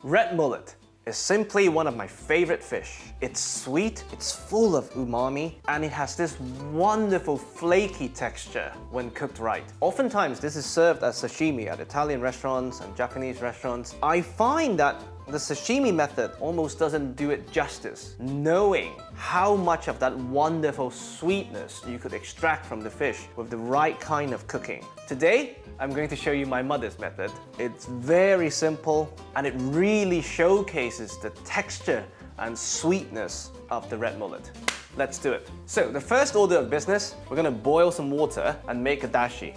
Red mullet is simply one of my favorite fish. It's sweet, it's full of umami, and it has this wonderful flaky texture when cooked right. Oftentimes, this is served as sashimi at Italian restaurants and Japanese restaurants. I find that the sashimi method almost doesn't do it justice, knowing how much of that wonderful sweetness you could extract from the fish with the right kind of cooking. Today, I'm going to show you my mother's method. It's very simple and it really showcases the texture and sweetness of the red mullet. Let's do it. So the first order of business, we're going to boil some water and make a dashi.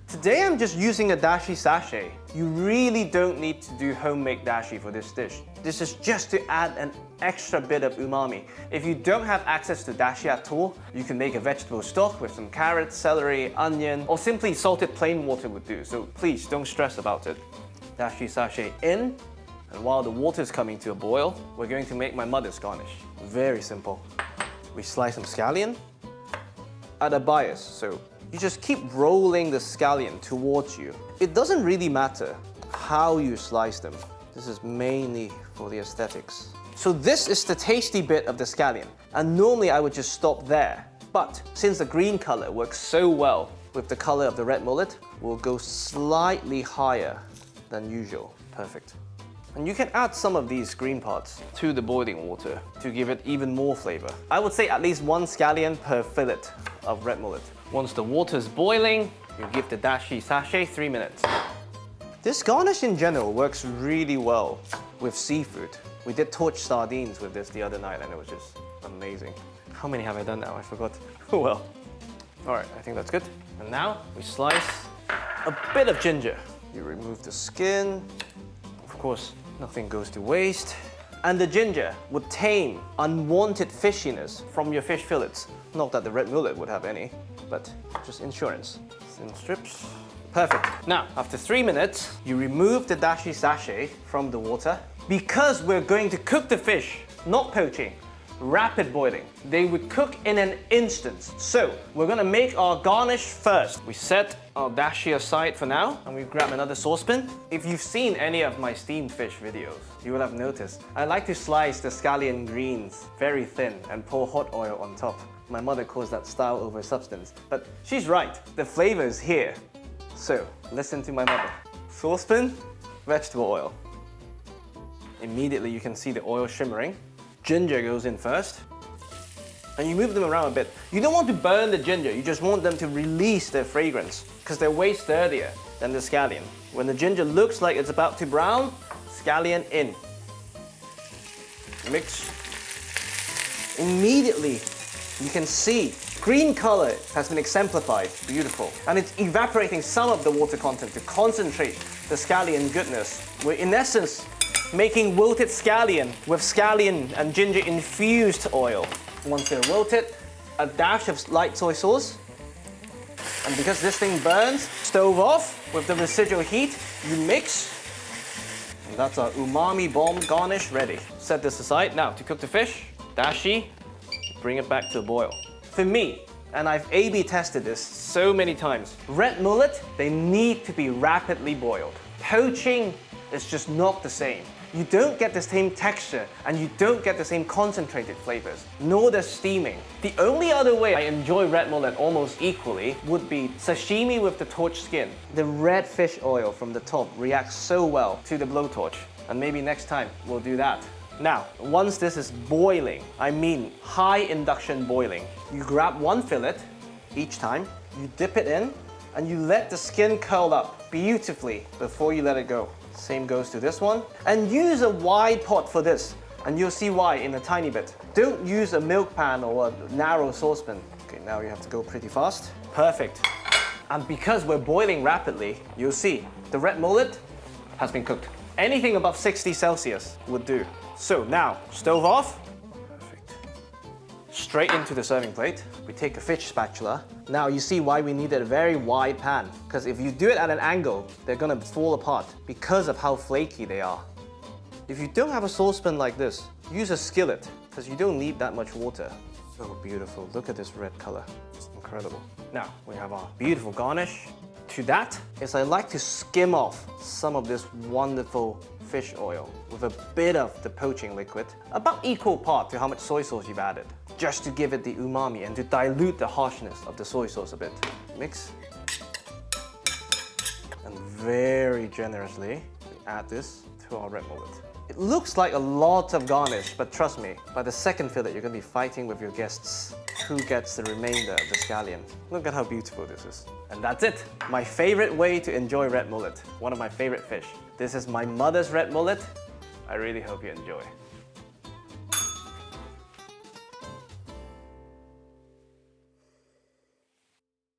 Today I'm just using a dashi sachet. You really don't need to do homemade dashi for this dish. This is just to add an extra bit of umami. If you don't have access to dashi at all, you can make a vegetable stock with some carrots, celery, onion, or simply salted plain water would do. So please don't stress about it. Dashi sachet in, and while the water is coming to a boil, we're going to make my mother's garnish. Very simple. We slice some scallion at a bias, so you just keep rolling the scallion towards you. It doesn't really matter how you slice them. This is mainly for the aesthetics. So this is the tasty bit of the scallion, and normally I would just stop there. But since the green color works so well with the color of the red mullet, we'll go slightly higher than usual. Perfect. And you can add some of these green parts to the boiling water to give it even more flavor. I would say at least 1 scallion per fillet of red mullet. Once the water is boiling, you give the dashi sachet 3 minutes. This garnish in general works really well with seafood. We did torched sardines with this the other night and it was just amazing. How many have I done now? I forgot. Oh well. All right, I think that's good. And now we slice a bit of ginger. You remove the skin. Of course, nothing goes to waste. And the ginger would tame unwanted fishiness from your fish fillets. Not that the red mullet would have any, but just insurance. Thin strips. Perfect. Now, after 3 minutes, you remove the dashi sachet from the water. Because we're going to cook the fish, not poaching, rapid boiling. They would cook in an instant. So, we're gonna make our garnish first. We set our dashi aside for now, and we grab another saucepan. If you've seen any of my steamed fish videos, you will have noticed I like to slice the scallion greens very thin and pour hot oil on top. My mother calls that style over substance, but she's right, the flavor is here. So, listen to my mother. Saucepan, vegetable oil. Immediately you can see the oil shimmering. Ginger goes in first. And you move them around a bit. You don't want to burn the ginger, you just want them to release their fragrance because they're way sturdier than the scallion. When the ginger looks like it's about to brown, scallion in. Mix. Immediately you can see green color has been exemplified. Beautiful. And it's evaporating some of the water content to concentrate the scallion goodness. We're in essence making wilted scallion with scallion and ginger infused oil. Once they're wilted, a dash of light soy sauce. And because this thing burns, stove off with the residual heat, you mix. And that's our umami bomb garnish ready. Set this aside. Now to cook the fish, dashi, bring it back to a boil. For me, and I've A/B tested this so many times, red mullet, they need to be rapidly boiled. Poaching is just not the same. You don't get the same texture and you don't get the same concentrated flavors, nor does steaming. The only other way I enjoy red mullet almost equally would be sashimi with the torch skin. The red fish oil from the top reacts so well to the blowtorch, and maybe next time we'll do that. Now, once this is boiling, I mean high induction boiling, you grab 1 fillet each time, you dip it in, and you let the skin curl up beautifully before you let it go. Same goes to this one. And use a wide pot for this, and you'll see why in a tiny bit. Don't use a milk pan or a narrow saucepan. Okay, now you have to go pretty fast. Perfect. And because we're boiling rapidly, you'll see the red mullet has been cooked. Anything above 60 Celsius would do. So now, stove off. Perfect. Straight into the serving plate. We take a fish spatula. Now you see why we needed a very wide pan. Because if you do it at an angle, they're gonna fall apart because of how flaky they are. If you don't have a saucepan like this, use a skillet, because you don't need that much water. Oh, beautiful. Look at this red color. It's incredible. Now, we have our beautiful garnish. To that is I like to skim off some of this wonderful fish oil with a bit of the poaching liquid, about equal part to how much soy sauce you've added, just to give it the umami and to dilute the harshness of the soy sauce a bit. Mix. And very generously, we add this to our red mullet. It looks like a lot of garnish, but trust me, by the second fillet, you're going to be fighting with your guests who gets the remainder of the scallion. Look at how beautiful this is. And that's it. My favorite way to enjoy red mullet. One of my favorite fish. This is my mother's red mullet. I really hope you enjoy.